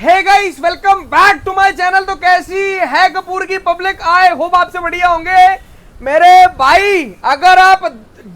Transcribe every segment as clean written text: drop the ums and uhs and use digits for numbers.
Hey guys, welcome back to my channel. तो कैसी है कपूर की पब्लिक? आए होप आपसे बढ़िया होंगे मेरे भाई। अगर आप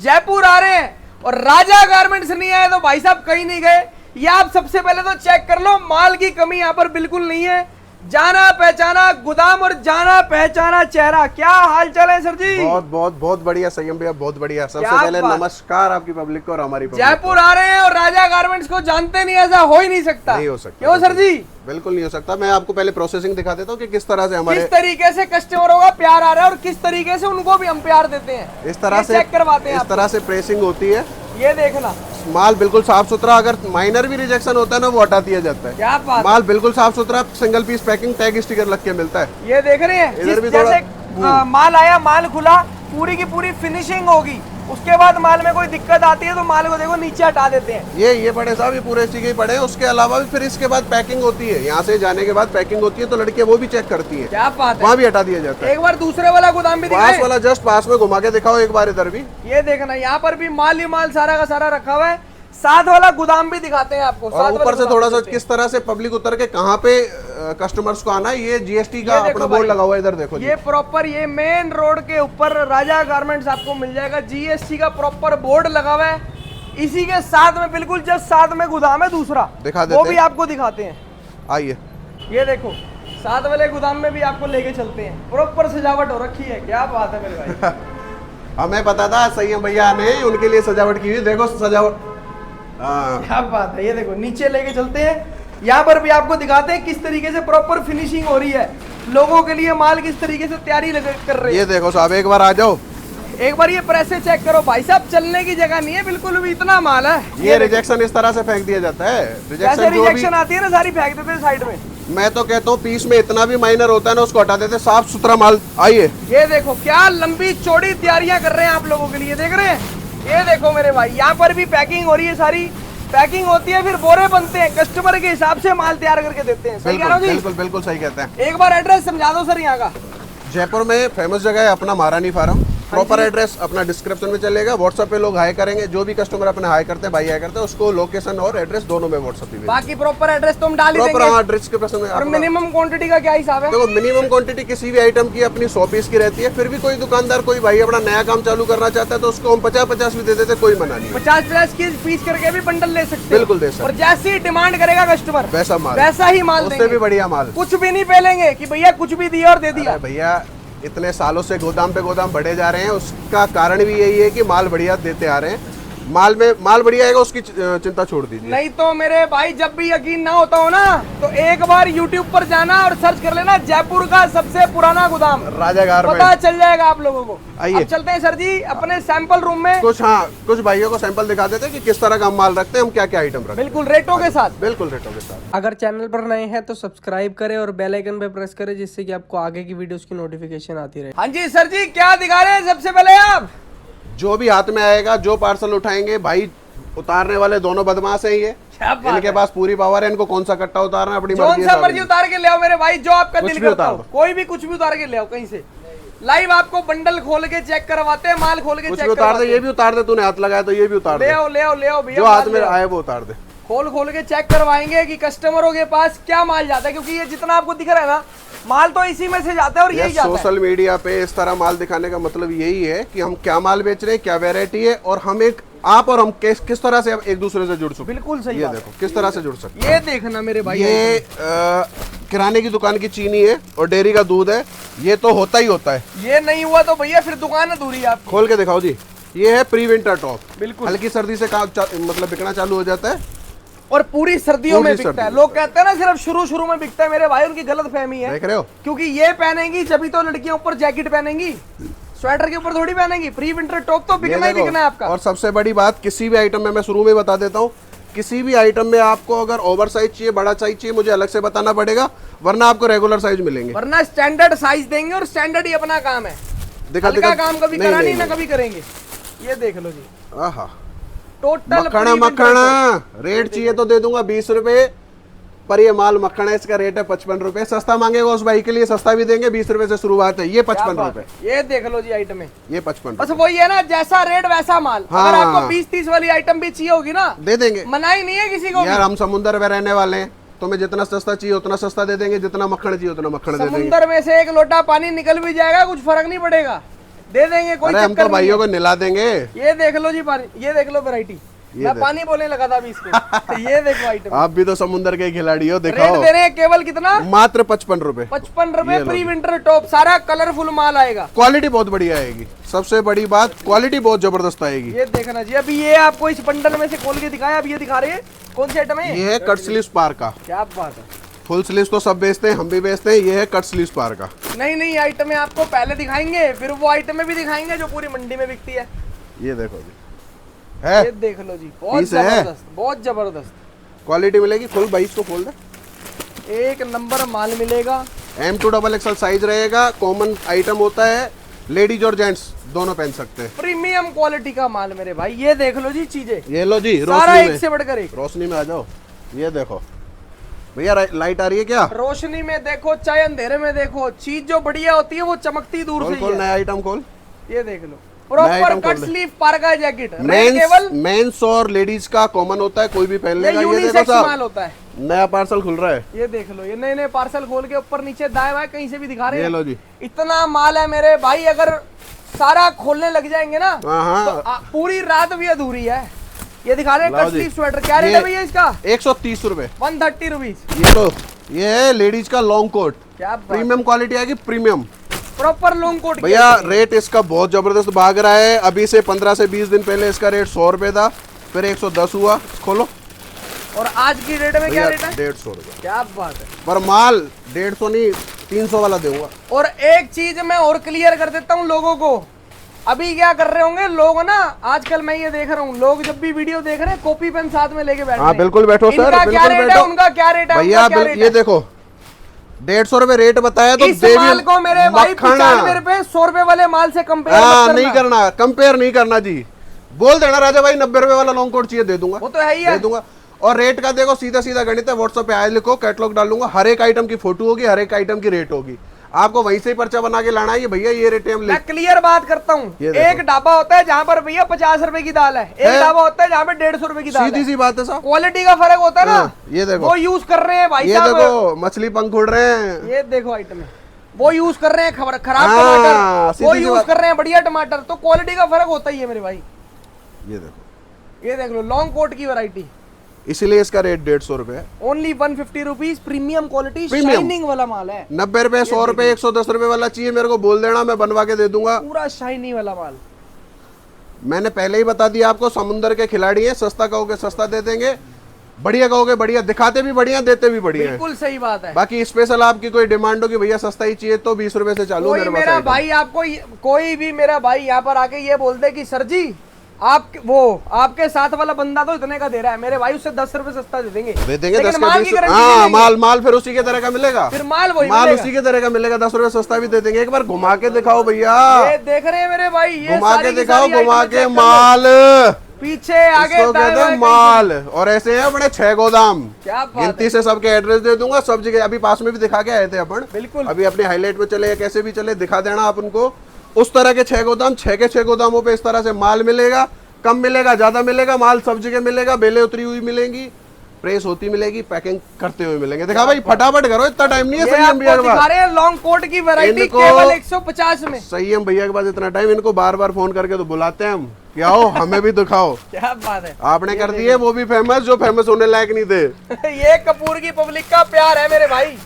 जयपुर आ रहे हैं और राजा गारमेंट्स नहीं आए तो भाई साहब कहीं नहीं गए। ये आप सबसे पहले तो चेक कर लो, माल की कमी यहाँ पर बिल्कुल नहीं है। जाना पहचाना गोदाम और जाना पहचाना चेहरा। क्या हाल चाल है सर जी? बहुत बहुत बहुत बढ़िया संयम भैया, बहुत बढ़िया। सबसे पहले नमस्कार आपकी पब्लिक को और हमारी पब्लिक। जयपुर आ रहे हैं और राजा गारमेंट्स को जानते नहीं, ऐसा हो ही नहीं सकता। नहीं हो सकता। क्यों सर जी? बिल्कुल नहीं हो सकता। मैं आपको पहले प्रोसेसिंग दिखा देता हूँ कि किस तरह से हमारे किस तरीके से कस्टमरों का प्यार आ रहा है और किस तरीके से उनको भी हम प्यार देते हैं। इस तरह से चेक करवाते हैं। इस तरह से प्रेसिंग होती है। ये देखना, माल बिल्कुल साफ सुथरा। अगर माइनर भी रिजेक्शन होता है ना, वो हटा दिया जाता है। क्या बात। माल बिल्कुल साफ सुथरा, single piece packing, tag sticker लग के मिलता है। ये देख रहे हैं, इधर भी जैसे माल आया, माल खुला, पूरी की पूरी फिनिशिंग होगी। उसके बाद माल में कोई दिक्कत आती है तो माल को देखो नीचे हटा देते हैं। ये बड़े साहब, ये पूरे चीज पड़े हैं। उसके अलावा भी फिर इसके बाद पैकिंग होती है। यहाँ से जाने के बाद पैकिंग होती है तो लड़कियां वो भी चेक करती है। क्या बात है। वहाँ भी हटा दिया जाता है। एक बार दूसरे वाला गोदाम भी दिखाएं। पास वाला जस्ट पास में घुमा के दिखाओ एक बार। इधर भी ये देखना, यहाँ पर भी माल ही माल सारा का सारा रखा हुआ है। साथ वाला गोदाम भी दिखाते हैं आपको। और ऊपर से थोड़ा सा किस तरह से पब्लिक उतर के कहाँ पे कस्टमर्स को आना है। ये जीएसटी का अपना बोर्ड लगा हुआ है, इधर देखो। ये प्रॉपर ये मेन रोड के ऊपर राजा गारमेंट्स आपको मिल जाएगा। जीएसटी का प्रॉपर बोर्ड लगा हुआ है। इसी के साथ में बिल्कुल जस्ट साथ में गोदाम है दूसरा, दिखा देते वो भी आपको दिखाते हैं। आइए, ये देखो, साथ वाले गोदाम में भी आपको लेके चलते हैं। प्रॉपर सजावट हो रखी है। क्या बात है मेरे भाई। हमें पता था सही भैया ने उनके लिए सजावट की हुई। देखो सजावट, क्या बात है। ये देखो, नीचे लेके चलते हैं। यहाँ पर भी आपको दिखाते हैं किस तरीके से प्रॉपर फिनिशिंग हो रही है। लोगों के लिए माल किस तरीके से तैयारी कर रहे हैं। ये देखो साहब, एक बार आ जाओ। एक बार ये प्रेस से चेक करो भाई साहब, चलने की जगह नहीं है बिल्कुल भी, इतना माल है। ये रिजेक्शन इस तरह से फेंक दिया जाता है। रिजेक्शन आती है ना, सारी फेंक देते हैं साइड में। मैं तो कहता हूँ पीस में इतना भी माइनर होता है ना, उसको हटा देते, साफ सुथरा माल। आइए, ये देखो क्या लंबी चौड़ी तैयारियां कर रहे हैं आप लोगों के लिए। देख रहे हैं, ये देखो मेरे भाई, यहाँ पर भी पैकिंग हो रही है। सारी पैकिंग होती है, फिर बोरे बनते हैं, कस्टमर के हिसाब से माल तैयार करके देते हैं। सही कह रहा हूं जी? बिल्कुल बिल्कुल सही कहते हैं। एक बार एड्रेस समझा दो सर यहाँ का। जयपुर में फेमस जगह है अपना महारानी फार्म। प्रॉपर एड्रेस अपना डिस्क्रिप्शन में चलेगा। व्हाट्सएप पे लोग हाई करेंगे, जो भी कस्टमर अपने हाई करते हैं, भाई हाई करते हैं, उसको लोकेशन और एड्रेस दोनों में व्हाट्सएप पे। बाकी प्रॉपर एड्रेस तो हम डाल ही देंगे। प्रॉपर डिस्क्रिप्शन में। और मिनिमम क्वांटिटी का क्या हिसाब है? देखो, मिनिमम क्वांटिटी किसी भी आइटम की अपनी 100 पीस की रहती है। फिर भी कोई दुकानदार, कोई भाई अपना नया काम चालू करना चाहता है तो उसको हम 50-50 भी दे देते, कोई मना नहीं। 50-50 की पीस करके भी बंडल ले सकते हैं। बिल्कुल दे सकते। और जैसी डिमांड करेगा कस्टमर वैसा माल, वैसा ही माल देंगे। उससे भी बढ़िया माल। कुछ भी नहीं पहलेंगे कि भैया कुछ भी दिया और दे दिया। भैया इतने सालों से गोदाम पे गोदाम बढ़े जा रहे हैं, उसका कारण भी यही है कि माल बढ़िया देते आ रहे हैं। माल में माल बढ़िया आएगा, उसकी चिंता छोड़ दीजिए। नहीं तो मेरे भाई, जब भी यकीन ना होता हो ना, तो एक बार YouTube पर जाना और सर्च कर लेना जयपुर का सबसे पुराना गोदाम राजा गारमेंट्स, पता चल जाएगा आप लोगों को। आइए, अब चलते हैं सर जी अपने सैंपल रूम में। कुछ भाइयों को सैंपल दिखा देते हैं कि किस तरह का हम माल रखते हैं, हम क्या क्या आइटम रखते हैं। बिल्कुल रेटों के साथ। बिल्कुल रेटों के साथ। अगर चैनल पर नए हैं तो सब्सक्राइब करें और बेल आइकन पे प्रेस करें, जिससे कि आपको आगे की वीडियोस की नोटिफिकेशन आती रहे। हाँ जी सर जी, क्या दिखा रहे हैं सबसे पहले आप? जो भी हाथ में आएगा, जो पार्सल उठाएंगे, भाई उतारने वाले दोनों बदमाश हैं। ये इनके पास पूरी पावर है, इनको कौन सा कट्टा उतारना अपनी मर्जी उतार के ले आओ मेरे भाई, जो आपका दिल करता हो। कोई भी कुछ भी उतार के ले आओ कहीं से। लाइव आपको बंडल खोल के चेक करवाते हैं, माल खोल के चेक उतार दे। ये भी उतार दे, तूने हाथ लगाया तो ये भी उतार दे। ले आओ ले आओ ले आओ भैया, जो हाथ में आए वो उतार दे। खोल के चेक करवाएंगे कि कस्टमरों के पास क्या माल जाता है, क्योंकि ये जितना आपको दिख रहा है ना, माल तो इसी में से जाता है। और यही जाता है। सोशल मीडिया पे इस तरह माल दिखाने का मतलब यही है कि हम क्या माल बेच रहे हैं, क्या वैरायटी है, और हम आप और हम किस तरह से एक दूसरे से जुड़ सकते। बिल्कुल सही। ये देखो किस तरह से जुड़ सकते। ये देखना मेरे भाई, ये किराने की दुकान की चीनी है और डेयरी का दूध है। ये तो होता ही होता है। ये नहीं हुआ तो भैया फिर दुकान अधूरी है आपकी। खोल के दिखाओ जी। ये है प्री विंटर टॉप। बिल्कुल, हल्की सर्दी से मतलब बिकना चालू हो जाता है और पूरी सर्दियों में बिकता है। लोग कहते हैं ना सिर्फ शुरू में बिकता है, मेरे भाई उनकी गलत फहमी है। देख रहे हो, क्योंकि ये पहनेंगी जब तो लड़कियां ऊपर जैकेट पहनेंगी, स्वेटर के ऊपर थोड़ी पहनेंगी। प्री विंटर टॉप तो बिकना ही बिकना है आपका। और सबसे बड़ी बात, किसी भी आइटम में, मैं शुरू में बता देता हूँ, किसी भी आइटम में आपको अगर ओवर साइज चाहिए, बड़ा साइज चाहिए, मुझे अलग से बताना पड़ेगा, वरना आपको रेगुलर साइज मिलेंगे। वरना स्टैंडर्ड साइज देंगे, और स्टैंडर्ड ही अपना काम है। हल्का काम कभी करा नहीं ना कभी करेंगे। ये देख लो जी, आहा, टोटल मखना रेट चाहिए तो दे दूंगा 20 रुपए, पर ये माल मक्खन है, इसका रेट है 55 रुपए। सस्ता मांगेगा उस भाई के लिए सस्ता भी देंगे, 20 रुपए से शुरुआत है। ये 55 रुपए। ये देख लो जी आइटम है, ये 55। बस वही है ना, जैसा रेट वैसा माल। हाँ, अगर आपको 20-30 वाली आइटम भी चाहिए होगी ना, दे देंगे, मनाही नहीं है किसी को। यार हम समुद्र में रहने वाले हैं, तुम्हें जितना सस्ता चाहिए उतना सस्ता दे देंगे, जितना मक्खन चाहिए उतना मक्खन दे देंगे। समुंदर में से एक लोटा पानी निकल भी जाएगा, कुछ फर्क नहीं पड़ेगा, दे देंगे, कोई अरे हम चक्कर तो नहीं भाइयों है। को निला देंगे। ये देख लो जी पानी, ये देख लो वैरायटी, मैं पानी बोलने लगा था अभी इसको। ये देखो आइटम, आप भी तो समुद्र के खिलाड़ी हो, रेट दिखाओ। दे रहे हैं केवल कितना, मात्र 55 रुपए। 55 रुपए प्री विंटर टॉप, सारा कलरफुल माल आएगा। क्वालिटी बहुत बढ़िया आएगी, सबसे बड़ी बात क्वालिटी बहुत जबरदस्त आएगी। ये देखना जी, अभी ये आपको इस बंडल में से खोल के दिखाया, अब ये दिखा रहे हैं कौन सी आइटम है। ये है कट स्लीव स्पार का। क्या बात है, फुल स्लीव तो सब बेचते हैं, हम भी बेचते हैं। ये है कट स्लीव स्पार का। नई नई आइटमें आपको पहले दिखाएंगे, फिर वो आइटमें भी दिखाएंगे जो पूरी मंडी में बिकती है। ये देखो जी, है ये देख लो जी, बहुत पीस है। जबरदस्त, बहुत जबरदस्त क्वालिटी मिलेगी। खोल भाई, इसको खोल दे। एक नंबर माल मिलेगा। M2XXL साइज रहेगा, कॉमन आइटम होता है, लेडीज और जेंट्स दोनों पहन सकते हैं। प्रीमियम क्वालिटी का माल मेरे भाई, ये देख लो जी चीजें, ये लो जी, सारा रोशनी एक में, से बढ़कर एक। रोशनी में आ जाओ। ये देखो भैया, लाइट आ रही है क्या? रोशनी में देखो चाहे अंधेरे में देखो, चीज जो बढ़िया होती है वो चमकती दूर खोल से खोल, ही है। नया आइटम खोल। ये देख लो, प्रॉपर आइटम कट खोल दे। स्लीव पारका जैकेट, रेट केवल मेंस और लेडीज का कॉमन होता है, कोई भी पहन ये लेगा। ये यूनिसेक्स देखो माल साहब, होता है। नया पार्सल खुल रहा है। ये देख लो, ये नए नए पार्सल खोल के ऊपर नीचे दाएं बाएं कहीं से भी दिखा रहे ये हैं। लो जी, इतना माल है मेरे भाई, अगर सारा खोलने लग जाएंगे ना हाँ तो हाँ, पूरी रात भी अधूरी है। ये दिखा रहे हैं लाओ कट जी। स्लीव स्वेटर, क्या रेट ये- है भैया इसका? 130 रुपए। 130 रुपीज। ये तो ये है लेडीज का लॉन्ग कोट, क्या प्रीमियम क्वालिटी आएगी, प्रीमियम। प्रॉपर लॉन्ग कोट भैया रेट इसका बहुत जबरदस्त भाग रहा है। अभी से 15 से 20 दिन पहले इसका रेट 100 रुपए था, फिर 110 हुआ। खोलो। और आज की डेट में क्या रेट है? 150 रुपए क्या बात है। पर माल 150 नहीं 300 वाला दूंगा। और एक चीज मैं और क्लियर कर देता हूँ लोगों को, अभी क्या कर रहे होंगे लोग ना, आजकल मैं ये देख रहा हूँ, लोग जब भी वीडियो देख रहे हैं कॉपी पेन साथ में लेके बैठ रहे हाँ हैं। बिल्कुल बैठो सर, इनका क्या बिल्कुल रेट है, बैठो। उनका क्या रेट है, भैया उनका क्या रेट ये है? देखो 150 रुपए रेट बताया तो इस माल को मेरे भाई 95 रुपए 100 रुपए वाले माल से कंपेयर हाँ नहीं करना, कंपेयर नहीं करना जी। बोल देना राजा भाई 90 रुपए वाला लॉन्ग कोट चाहिए, दे दूंगा। वो तो है ही है। दे दूंगा। और रेट का देखो सीधा सीधा गणित है, व्हाट्सएप पे आए लिखो, कैटलॉग डालूंगा, हर एक आइटम की फोटो होगी, हर एक आइटम की रेट होगी, आपको वहीं से ही पर्चा बना के लाना है। ये भैया ये रेट हम मैं क्लियर बात करता हूँ, ये देखो। एक ढाबा होता है जहाँ पर भैया 50 रुपए की दाल है, एक ढाबा होता है जहाँ पे 150 रुपए की दाल सीधी है। सी बात है साहब। क्वालिटी का फर्क होता है ना। ये देखो, वो यूज कर रहे हैं भाई ये साहब, देखो मछली पंख उड़ रहे हैं। ये देखो आइटम है, वो यूज कर रहे हैं खराब हाँ, टमाटर, वो सीधी सी यूज बात। कर रहे हैं बढ़िया टमाटर, तो क्वालिटी का फर्क होता ही है मेरे भाई। ये देखो, ये देख लो लॉन्ग कोट की वैरायटी, इसीलिए इसका रेट 150 रुपए है। Only 150 rupees, premium quality, Premium। Shining वाला माल है। 90 रुपए 100 रुपए 110 रुपए वाला चाहिए मेरे को बोल देना, मैं बनवा के दे दूंगा। पूरा शाइनी वाला माल। मैंने पहले ही बता दिया आपको, समुंदर के खिलाड़ी हैं, सस्ता कहोगे सस्ता दे देंगे, बढ़िया कहोगे बढ़िया, दिखाते भी बढ़िया, देते भी बढ़िया है। बिल्कुल सही बात है। बाकी स्पेशल आपकी कोई डिमांड हो कि भैया सस्ता ही चाहिए तो 20 रुपए से चालू कोई मेरे पास मेरा आइटम। भाई आपको कोई भी मेरा भाई यहाँ पर आके ये बोल दे कि सर जी आप वो आपके साथ वाला बंदा तो इतने का दे रहा है, मेरे भाई उससे 10 रुपए सस्ता दे देंगे। दे देंगे लेकिन 10 माल का की 20। गारंटी हाँ नहीं देंगे। माल फिर उसी के तरह का मिलेगा, फिर माल वही माल मिलेगा। उसी के तरह का मिलेगा, 10 रुपए सस्ता भी दे देंगे। एक बार घुमा के दिखाओ भैया, ये देख रहे हैं मेरे भाई, ये घुमा सारी के की दिखाओ, सारी घुमा आइटमें के check कर लो। माल पीछे आगे इसको दाएं कहते हैं बाएं माल। और ऐसे हैं अपने 6 गोदाम, क्या बात गिनती से सबके एड्रेस दे दूंगा, सब जगह अभी पास में भी दिखा के आए थे अपन। बिल्कुल। अभी अपने हाईलाइट में चले या कैसे भी चले दिखा देना आप उनको। उस तरह के 6 गोदाम, 6 के 6 गोदामों पे इस तरह से माल मिलेगा, कम मिलेगा ज्यादा मिलेगा, माल सब जगह मिलेगा, बेले उतरी हुई मिलेंगी, प्रेस होती मिलेगी, पैकिंग करते हुए मिलेंगे। देखा भाई फटाफट करो, इतना टाइम नहीं है। ये संयम भैया आपको के दिखा पास, रहे हैं लॉन्ग कोट की वैरायटी इनको- केवल 150 में। संयम भैया के पास इतना टाइम, इनको बार बार फोन करके तो बुलाते हैं हम कि आओ हमें भी दिखाओ। क्या बात है। आपने कर दिए वो भी फेमस जो फेमस होने लायक नहीं थे। ये कपूर की पब्लिक का प्यार है मेरे भाई,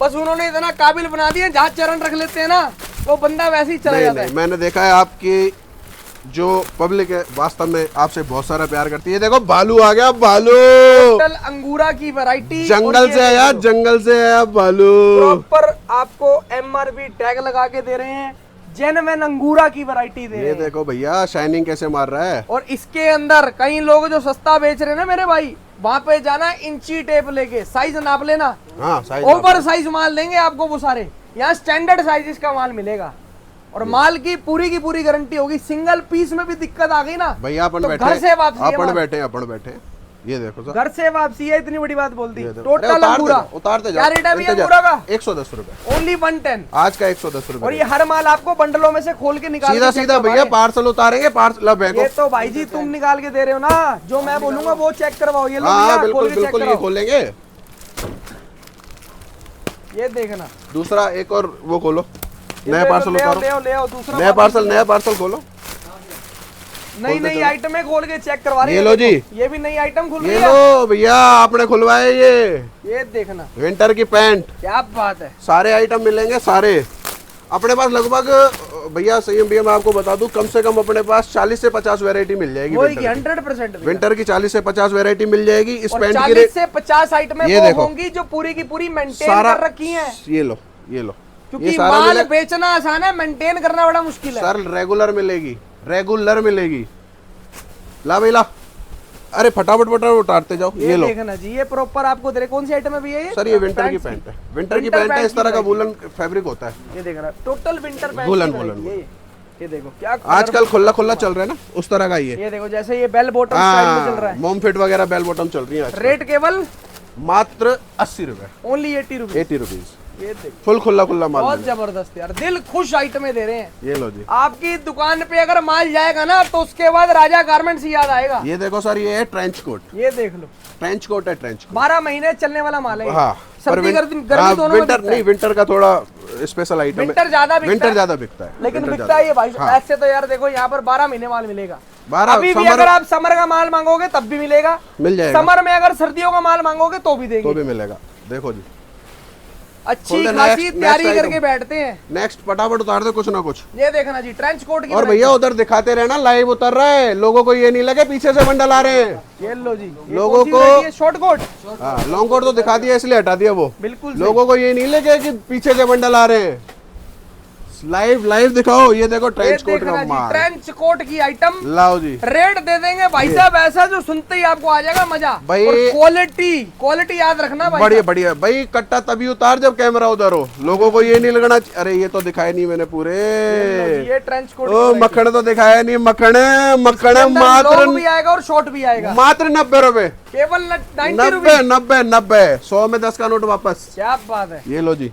बस उन्होंने इतना काबिल बना दिया, जहाँ चरण रख लेते हैं ना वो बंदा वैसे ही चला नहीं, जाता नहीं, है। मैंने देखा है आपकी जो पब्लिक है वास्तव में आपसे बहुत सारा प्यार करती है। देखो भालू आ गया, भालू टोटल अंगूरा की वैरायटी, जंगल से आया, जंगल से आया भालू। प्रॉपर आपको MRP टैग लगा के दे रहे हैं, जेन्युइन अंगूरा की वैरायटी दे रहे ये हैं। देखो भैया शाइनिंग कैसे मार रहा है। और इसके अंदर कई लोग जो सस्ता बेच रहे हैं ना मेरे भाई, वहां पे जाना इंची टेप लेके साइज नाप लेना, हाँ साइज ओवर साइज माल देंगे आपको वो सारे। यहाँ स्टैंडर्ड साइज का माल मिलेगा और माल की पूरी गारंटी होगी। सिंगल पीस में भी दिक्कत आ गई ना भैया अपन तो बैठे, घर से वापसी है अपन माल। बैठे, अपन बैठे, ये देखो सर, घर से वापसी है, इतनी बड़ी बात बोल दी। ये देखो। टोटल अरे अंगूरा उतारते क्या जाओ, रेट है भैया इंतजार। अंगूरा का? 110 रुपए ओनली 110। आज का 110 और रुपए। ये हर माल आपको बंडलों में से खोल के निकाल सीधा के चेक सीधा भैया करवाएं। पार्सल उतारेंगे, पार्सल अब ये तो भाई जी तुम निकाल के दे रहे हो ना, जो मैं बोलूंगा वो चेक करवाओ। ये लो हाँ भैया, बिल्कुल खोल के चेक बिल्कुल, ये कराओ। खोलेंगे। ये देखना, दूसरा एक और वो खोलो, ये नया ले लो, पार्सल ले आओ, उतारो, ले आओ, ले आओ, दूसरा नया पार्सल खोलो। नई खोलते नई चलो। आइटमें खोल के चेक करवा रहे ये हैं। लो देखो, जी। ये भी नई आइटम खुल रही ये है। लो भैया, आपने खुलवाए ये देखना, विंटर की पैंट, क्या बात है। सारे आइटम मिलेंगे सारे अपने पास लगभग। भैया सही भैया मैं आपको बता दूं, कम से कम अपने पास 40 से 50 वैरायटी मिल जाएगी। वो विंटर की। 100% विंटर की 40 से 50 वैरायटी मिल जाएगी। इस और पैंट की 40 से 50 आइटमें ये वो देखो। होंगी जो पूरी की पूरी मेंटेन सारा कर रखी हैं। ये लो, ये लो, क्योंकि ये सारा माल मिलेगा। बेचना आसान है, मेंटेन करना बड़ा मुश्किल है। सर रेगुलर मिलेगी, रेगुलर मिलेगी। ला भाई ला, अरे फटाफट फटाफट उतारते जाओ। ये लो देखना जी, ये प्रॉपर आपको दे रहे। कौन सी आइटम है भैया ये? सर, ये विंटर की पैंट है। विंटर की पैंट है, इस तरह का वूलन फैब्रिक होता है। ये देखना, total winter pant. Woollen, woollen. ये देखो क्या आजकल खुला खुला चल रहा है ना, उस तरह का ये देखो, जैसे ये बेल बॉटम स्टाइल में चल रहा है। मोम फिट वगैरह बेल बॉटम चल रही है आजकल। रेट केवल मात्र 80 रुपए, ओनली 80 रुपीज। 80 रुपीज। ये देखो, फुल खुला खुला माल बहुत मिलेगा। जबरदस्त यार, दिल खुश आइटमें दे रहे हैं। ये लो जी, आपकी दुकान पे अगर माल जाएगा ना तो उसके बाद राजा गारमेंट्स ही याद आएगा। ये देखो सर, ये है ट्रेंच कोट। ये देख लो, ट्रेंच कोट है, ट्रेंच कोट। 12 महीने चलने वाला माल है ये। हाँ, सर्दी गर्मी दोनों में विंटर बिकता नहीं, है। विंटर का थोड़ा स्पेशल आइटम है। विंटर ज्यादा बिकता विंटर है। ज्यादा बिकता है, लेकिन विंटर बिकता ज्यादा। है ये भाई। हाँ। ऐसे तो यार देखो, यहाँ पर 12 महीने माल मिलेगा। 12 अभी भी समर अगर आप समर का माल मांगोगे तब भी मिलेगा, मिल जाएगा, समर में अगर सर्दियों का माल मांगोगे तो भी तो देंगे। भी मिलेगा। देखो जी, अच्छी खोल दे, खासी next तैयारी item। करके बैठते हैं। नेक्स्ट फटाफट उतार दे कुछ ना कुछ। ये देखना जी, ट्रेंच कोट की और variety। भैया उधर दिखाते रहना, लाइव उतर रहा है, लोगों को ये नहीं लगे पीछे से बंडल आ रहे हैं। ये लो जी, ये लोगों कौन सी को- variety है? Short coat. हाँ, लॉन्ग कोट तो दिखा दिया इसलिए हटा दिया वो। बिल्कुल सही। लोगों को ये नहीं लगे कि पीछे से बंडल आ रहे हैं। लाइव लाइव दिखाओ। ये देखो ये ट्रेंच कोट देखना का जी, माल, ट्रेंच कोट की आइटम। लाओ जी। रेट दे देंगे भाई साहब ऐसा जो सुनते ही आपको आ जाएगा मजा। भाई- और क्वालिटी याद रखना भाई बढ़िया साहब। बढ़िया भाई, कट्टा तभी उतार जब कैमरा उधर हो, लोगों को ये नहीं लगना। अरे ये तो दिखाए नहीं मैंने पूरे। ये ट्रेंच कोट ओ मक्खन तो दिखाया नहीं, मक्खन मक्खन लॉन्ग भी मात्र आएगा और शॉर्ट भी आएगा। मात्र 90 रुपए, केवल 90 90 रुपीज। 90 90। 100 में 10 का नोट वापस। क्या बात है। ये लो जी,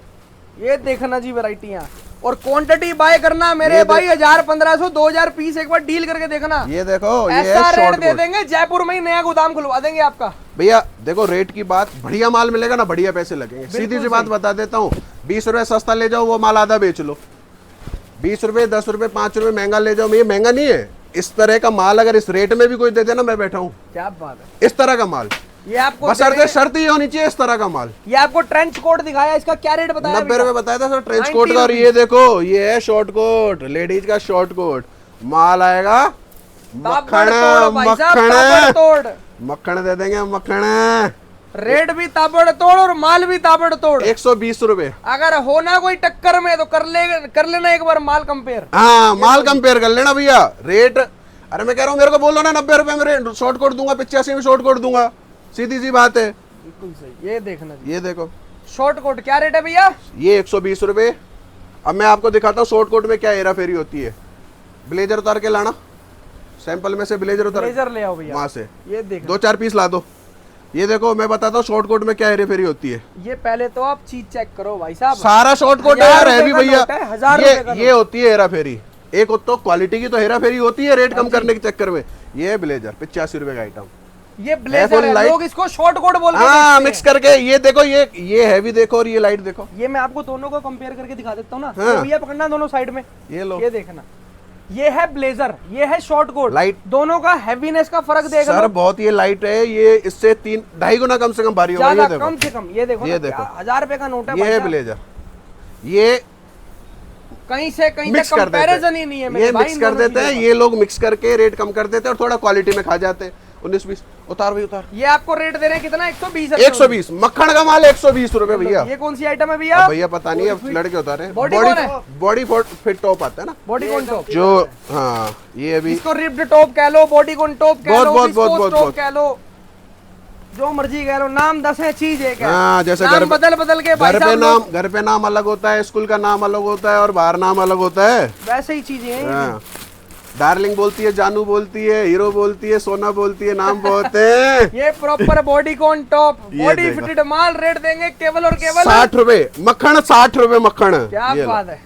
ये देखना जी वैरायटियां, और क्वांटिटी बाय करना मेरे ये भाई। 1000 1500 2000 पीस एक बार डील करके देखना। ये देखो, ये ऐसा है रेट शॉर्ट दे कोट। देंगे, जयपुर में ही नया गोदाम खुलवा देंगे आपका। भैया देखो, रेट की बात, बढ़िया माल मिलेगा ना, बढ़िया पैसे लगेंगे। सीधी सी बात बता देता हूँ, 20 रुपए सस्ता ले जाओ, वो माल आधा बेच लो। 20 रुपए 10 रुपए 5 रुपए महंगा ले जाओ, ये महंगा नहीं है। इस तरह का माल अगर इस रेट में भी कोई दे देना, मैं बैठा हूँ। क्या बात है। इस तरह का माल, ये आपको बशर्ते शर्त ही होनी चाहिए, इस तरह का माल। ये आपको ट्रेंच कोट दिखाया, इसका क्या रेट बताया? 90 रुपए बताया था सर ट्रेंच 90 कोट का। और ये देखो, ये है शॉर्ट कोट, लेडीज का शॉर्ट कोट। माल आएगा मक्खन मक्खन मक्खन दे देंगे, मक्खन। रेट भी ताबड़तोड़ और माल भी ताबड़तोड़। 120 रुपए। अगर होना कोई टक्कर में तो कर लेना एक बार माल कंपेयर। हाँ, माल कंपेयर कर लेना भैया। रेट, अरे मैं कह रहा हूँ, मेरे को बोलो ना 90 रुपए में शॉर्ट कोट दूंगा, 85 में शॉर्ट कोट दूंगा, सीधी सी बात है। बिल्कुल सही। ये देखना जी, ये देखो, शॉर्ट कोट क्या रेट है भैया? ये 120 रुपए। अब मैं आपको दिखाता हूँ शॉर्ट कोट में क्या हेरा फेरी होती है। ब्लेजर उतार के लाना, सैंपल में से ब्लेजर उतार, ब्लेजर ले आओ भैया वहां से ये देखो। 2-4 पीस ला दो। ये देखो, मैं बताता हूँ शॉर्ट कोट में क्या हेरा फेरी होती है। ये पहले तो आप चीज चेक करो भाई साहब। सारा शॉर्ट कोट है 1000 यार, है भी रुपए का भैया। नोट है, 1000 रुपए का ये होती है हेरा फेरी। एक तो क्वालिटी की तो हेरा फेरी होती है रेट कम करने के चक्कर में। ये है ब्लेजर, 85 रुपए का आइटम। ये ब्लेजर है, लाइट। लोग इसको शॉर्ट कोट बोल के हाँ, बेचते मिक्स हैं। करके। ये देखो, ये हैवी देखो, और ये लाइट देखो। ये मैं आपको दोनों को कंपेयर करके दिखा देता हूँ ना। हाँ। ये भैया पकड़ना दोनों साइड में, ये लो, ये देखना। ये है ब्लेजर, ये है शॉर्ट कोट। लाइट। दोनों का हैवीनेस का फर्क देख सर लो। बहुत ये लाइट है, ये इससे 2.5 गुना कम से कम भारी होगा। ये ज्यादा देखो, कम से कम। ये देखो ये ना, देखो। 1000 रुपए का नोट है ये भाई है साहब। ब्लेजर। ये कहीं से कहीं मिक्स तक कर देते कंपैरिजन ही नहीं है हैं, मेरे ये भाई मिक्स इन कर दोनों देते हैं। चीजों ये लोग मिक्स करके रेट कम कर देते हैं और थोड़ा क्वालिटी में खा जाते हैं। 19-20 उतार भाई, उतार। का। ये आपको रेट दे रहे हैं कितना? 120 120 मक्खन का माल, 120 रुपए भैया। ये कौन सी आइटम है भैया? अब भैया पता नहीं, अब लड़के उतारे हैं। बॉडी कौन है? बॉडी फिट टॉप आता है ना, बॉडी कौन टॉप? जो, हाँ, ये अभी इसको रिप्ड टॉप कह लो, बॉडी कौन टॉप कह बहुत, लो, बहुत, विस्कोस बहुत, टॉप बहुत। कह लो, जो मर्जी कह लो। नाम 10 है, चीज एक है। हाँ, जैसे नाम घर पे- बदल बदल के भाई घर पे साहब नाम, लोग- घर पे नाम अलग होता है, स्कूल का नाम अलग होता है, और बाहर नाम अलग होता है। वैसे ही चीजें हैं ये हाँ। डार्लिंग बोलती है, जानू बोलती है, हीरो बोलती है, सोना बोलती है, नाम बहुत है। ये प्रॉपर बॉडी कॉन टॉप, ये बॉडी देखो। फिटेड माल, रेट देंगे केवल और केवल 60 रुपए मक्खन, 60 रुपए मक्खन। क्या ये लो। बात है,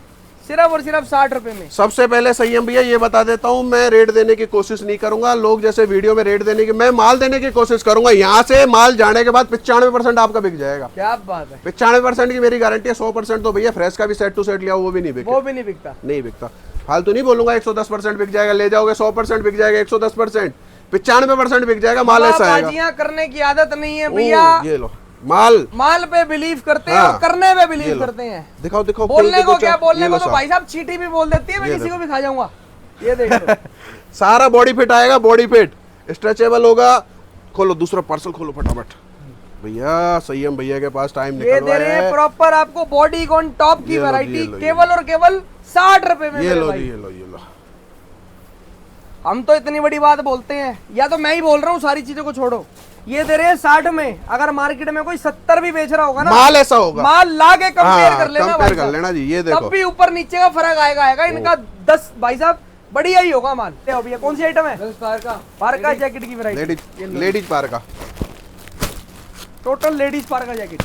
सिर्फ और सिर्फ 60 रुपए में। सबसे पहले संयम भैया ये बता देता हूँ, मैं रेट देने की कोशिश नहीं करूंगा। लोग जैसे वीडियो में रेट देने की, मैं माल देने की कोशिश करूंगा। यहाँ से माल जाने के बाद 95% आपका बिक जाएगा। क्या बात है, 95% की मेरी गारंटी है। 100% तो भैया फ्रेश का भी सेट टू सेट लिया वो भी नहीं बिके, वो भी नहीं बिकता। नहीं बिकता। फालतू नहीं बोलूंगा 110% बिक जाएगा, ले जाओगे 100% बिक जाएगा, 110%, 95% बिक जाएगा। माल ऐसा आएगा। बाजियां करने की आदत नहीं है ओ, भैया, ये लो माल। माल पे बिलीव करते हैं हाँ। और करने पे ये बिलीव लो। करते हैं। दिखाओ दिखाओ, बोलने खोल को के क्या, बेचो। बोलने ये को लो तो साहब। भाई साहब चींटी भी बोल देती है, मैं ये किसी देखो। को भी खा जाऊंगा। ये देखो सारा बॉडी फिट आएगा, बॉडी फिट स्ट्रेचेबल होगा। खोलो दूसरा पार्सल खोलो फटाफट भैया। संयम भैया के पास टाइम ये निकलवा दे रहे हैं है। प्रॉपर आपको बॉडी कॉन टॉप की ये लो, वैरायटी, ये लो, ये केवल और केवल 60 रुपए में ये मेरे लो भाई। जी, ये लो, ये लो। हम तो इतनी बड़ी बात बोलते हैं, या तो मैं ही बोल रहा हूँ, सारी चीजों को छोड़ो। ये दे रहे हैं 60 में, अगर मार्केट में कोई 70 भी बेच रहा होगा ना, माल ऐसा होगा, माल ला के कंपेयर हाँ, कर लेना कंपेयर भाई कर साहब। लेना जी। ये तब देखो भी ऊपर नीचे का फर्क आएगा इनका 10 भाई साहब, बढ़िया ही होगा माल। ले भैया, कौन सी आइटम है? पारका जैकेट की variety, ladies parka, total ladies parka jacket.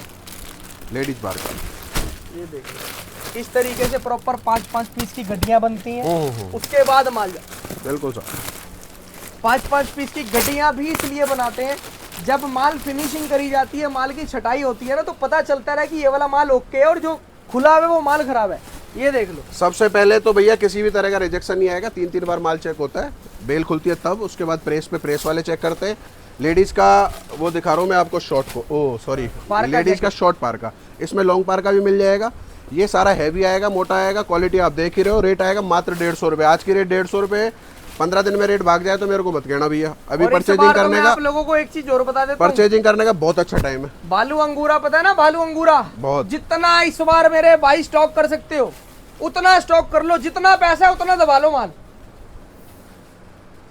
Ladies parka. ये देखिए, इस तरीके से प्रॉपर 5-5 पीस की गड्डियां बनती हैं। ओहो, उसके बाद माल बिल्कुल सर। 5-5 पीस की गड्डियां भी इसलिए बनाते हैं, जब माल फिनिशिंग करी जाती है, माल की छटाई होती है ना, तो पता चलता है कि ये वाला माल ओके है और जो खुला है वो माल खराब है। ये देख लो। सबसे पहले तो भैया किसी भी तरह का रिजेक्शन नहीं आएगा। 3-3 बार माल चेक होता है, बेल खुलती है तब, उसके बाद प्रेस पे प्रेस वाले चेक करते हैं। लेडीज का वो दिखा रहा हूँ मैं आपको शॉर्ट को, ओ सॉरी, लेडीज का शॉर्ट पार का। इसमें लॉन्ग पार का भी मिल जाएगा। ये सारा हैवी आएगा, मोटा आएगा, क्वालिटी आप देख ही रहे हो। रेट आएगा मात्र 150 रुपये। आज की रेट 150 रुपये। 15 दिन में रेट भाग जाए तो मेरे को मत कहना भैया। अभी और इस परचेजिंग बार तो करने मैं का, आप लोगों को एक चीज और बता देता हूं, परचेजिंग करने का बहुत अच्छा टाइम है। बालू अंगूरा, पता है ना बालू अंगूरा, बहुत। जितना इस बार मेरे भाई स्टॉक कर सकते हो उतना स्टॉक कर लो, जितना पैसा है उतना दबा लो माल।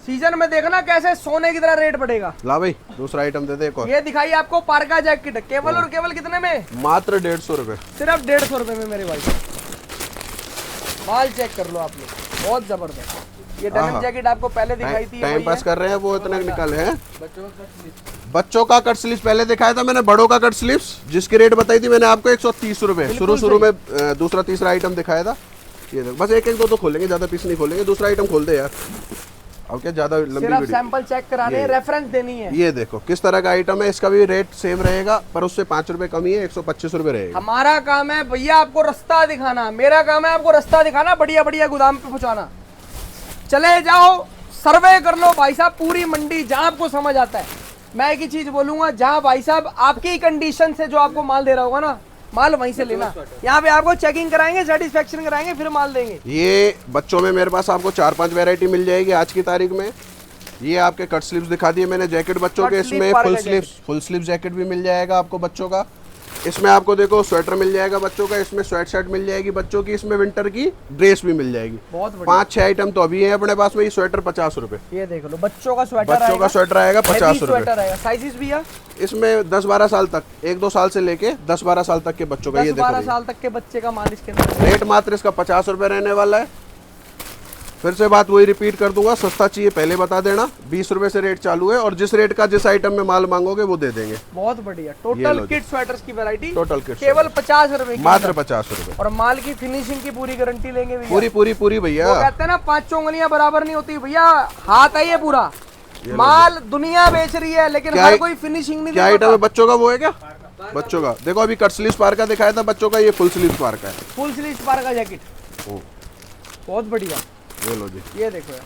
सीजन में देखना कैसे सोने की तरह रेट बढ़ेगा। ला भाई दूसरा आइटम दे दे एक और। ये दिखाई आपको पारका जैकेट, केवल और केवल कितने में? मात्र 150 रुपये। सिर्फ 150 रुपए में मेरे भाई। माल चेक कर लो आप लोग, बहुत जबरदस्त। ये डेनिम जैकेट आपको पहले दिखाई थी, टाइम पास कर रहे हैं वो इतने निकाले हैं। बच्चों का कट स्लीव्स पहले दिखाया था मैंने, बड़ों का कट स्लीव्स जिसकी रेट बताई थी मैंने आपको 130 रुपए। शुरू में दूसरा तीसरा आइटम दिखाया था। ये देखो, बस एक एक दो खोलेंगे, ज्यादा पीस नहीं खोलेंगे। दूसरा आइटम खोल दे यार, अब क्या ज्यादा लंबी सिर्फ वीडियो। सैंपल चेक कराने हैं, रेफरेंस देनी है। ये देखो किस तरह का आइटम है। इसका भी रेट सेम रहेगा पर उससे 5 रुपए कम ही है, 125 रुपए रहेगा। हमारा काम है भैया आपको रास्ता दिखाना, मेरा काम है आपको रास्ता दिखाना, बढ़िया बढ़िया गोदाम पे पहुंचाना। चले जाओ, सर्वे कर लो भाई साहब पूरी मंडी, जहां आपको समझ आता है। मैं एक ही चीज बोलूंगा, जहां भाई साहब आपकी कंडीशन से जो आपको माल दे रहा होगा ना, माल वहीं से लेना। यहाँ पे आपको चेकिंग कराएंगे, सेटिस्फेक्शन कराएंगे, फिर माल देंगे। ये बच्चों में मेरे पास आपको 4-5 वैरायटी मिल जाएगी आज की तारीख में। ये आपके कट स्लीव्स दिखा दिए मैंने, जैकेट बच्चों के, इसमें फुल स्लीव जैकेट भी मिल जाएगा आपको बच्चों का। इसमें आपको देखो स्वेटर मिल जाएगा बच्चों का, इसमें स्वेट शर्ट मिल जाएगी बच्चों की, इसमें विंटर की ड्रेस भी मिल जाएगी। बहुत बढ़िया। 5-6 आइटम तो अभी है अपने पास में। ये स्वेटर 50 रुपए। ये देख लो, बच्चों का स्वेटर बच्चों का स्वेटर आएगा 50 रुपए। साइजेस भी है इसमें 10-12 साल तक, 1-2 साल से लेके 10-12 साल तक के बच्चों का। ये देखो 10-12 साल तक के बच्चे का माल इसके अंदर। रेट मात्र इसका 50 रुपए रहने वाला है। फिर से बात वही रिपीट कर दूंगा, सस्ता चाहिए पहले बता देना। 20 रुपए से रेट चालू है और जिस रेट का जिस आइटम में माल मांगोगे वो दे देंगे। बहुत बढ़िया। ये टोटल लो किड स्वेटर्स की वैरायटी, टोटल किट केवल 50 रुपए की, मात्र 50 रुपए। और माल की फिनिशिंग की पूरी गारंटी लेंगे भैया। पूरी भैया। वो कहते हैं ना 5 उंगलियां बराबर नहीं होती भैया, हाथ है ये पूरा। माल दुनिया बेच रही है लेकिन हर कोई फिनिशिंग नहीं। क्या आइटम है बच्चों का? वो है क्या बच्चों का? देखो अभी कट स्लीव्स पार का दिखाया था बच्चों का, ये फुल स्लीव्स पार का है। फुल स्लीव्स पार का जैकेट बहुत बढ़िया। ये लो जी, ये देखो यार,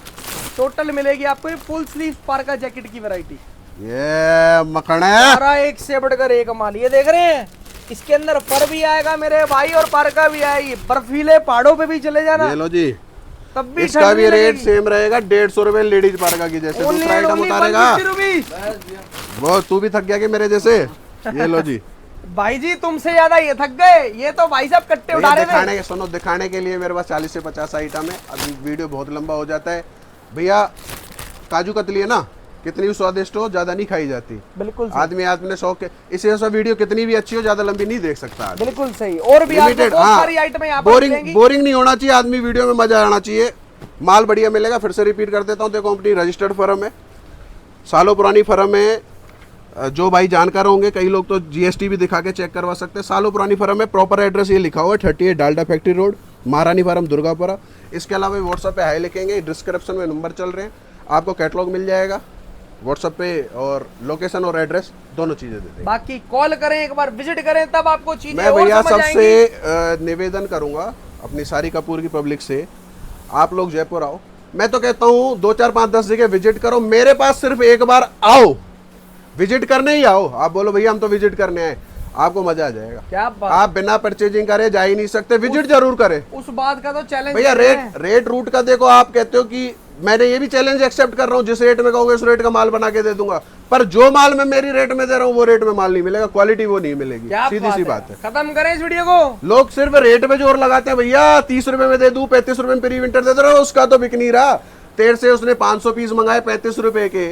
टोटल मिलेगी आपको ये फुल स्लीव्स पार का जैकेट की वैरायटी। ये मखण है सारा एक से बढ़कर एक माल। ये देख रहे हैं, इसके अंदर फर भी आएगा मेरे भाई और पारका भी आएगी। बर्फीले पहाड़ों पे भी चले जाना, ये लो जी। तब भी इसका भी रेट सेम रहेगा 150 रुपए लेडीज पारका की जैसे। दूसरा आइटम उतारेगा वो, तू भी थक गया कि मेरे जैसे। ये लो जी भाई जी, तुमसे ज्यादा ये थक गए, ये तो भाई साहब कट्टे उठा रहे थे। दिखाने के, सुनो, दिखाने के लिए मेरे पास 40 से 50 आइटम है। अभी वीडियो बहुत लंबा हो जाता है भैया। काजू कतली है ना, कितनी भी स्वादिष्ट हो ज्यादा नहीं खाई जाती। बिल्कुल आदमी ने शौक है, इसी वजह से वीडियो कितनी भी अच्छी हो ज्यादा लंबी नहीं देख सकता। बिल्कुल सही। और भी आपको बहुत सारी आइटमें यहाँ पर मिलेंगी। बोरिंग नहीं होना चाहिए आदमी, वीडियो में मजा आना चाहिए। माल बढ़िया मिलेगा। फिर से रिपीट कर देता हूँ, देखो कंपनी रजिस्टर्ड फर्म है, सालों पुरानी फर्म है। जो भाई जानकार होंगे, कई लोग तो जीएसटी भी दिखा के चेक करवा सकते हैं। सालों पुरानी फर्म है। प्रॉपर एड्रेस ये लिखा हुआ है 38 डालडा फैक्ट्री रोड, महारानी फार्म, दुर्गापुरा। इसके अलावा व्हाट्सएप पे हाई लिखेंगे, डिस्क्रिप्शन में नंबर चल रहे हैं, आपको कैटलॉग मिल जाएगा व्हाट्सएप पे, और लोकेशन और एड्रेस दोनों चीजें दे देंगे। बाकी कॉल करें, एक बार विजिट करें, तब आपको चीजें मैं और भैया समझ सबसे आएंगी। निवेदन करूंगा अपनी सारी कपूर की पब्लिक से, आप लोग जयपुर आओ। मैं तो कहता हूँ 2 4 5 10 जगह विजिट करो, मेरे पास सिर्फ एक बार आओ, विजिट करने ही आओ। आप बोलो भैया हम तो विजिट करने आए, आपको मजा आ जाएगा। क्या बात, आप बिना परचेजिंग करे जा ही नहीं सकते, विजिट जरूर करें। उस बात का तो चैलेंज भैया रेट रूट का देखो, आप कहते हो कि मैंने ये भी चैलेंज एक्सेप्ट कर रहा हूँ, जिस रेट में कहोगे उस रेट का माल बना के दे दूंगा, पर जो माल मैं मेरी रेट में दे रहा हूँ वो रेट में माल नहीं मिलेगा, क्वालिटी वो नहीं मिलेगी। सीधी सी बात है। खत्म करें इस वीडियो को। लोग सिर्फ रेट पे जोर लगाते हैं, भैया 30 रुपए में दे दूं, 35 रुपए में प्री विंटर दे दो, उसका तो बिक नहीं रहा। तेर से उसने 500 पीस मंगाए 35 रुपए के,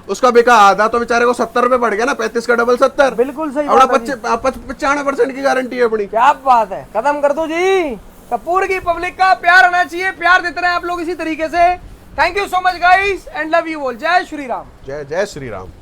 उसका बिका आधा, तो बेचारे को 70 रुपए पड़ गया ना, 35 का डबल 70। बिल्कुल सही अपना बात है जी। 95% की गारंटी है अपनी। क्या बात है, खत्म कर दो जी। कपूर की पब्लिक का प्यार आना चाहिए, प्यार देते रहे आप लोग इसी तरीके से। Thank you so much guys and love you all. जय श्री राम। जय जय श्री राम।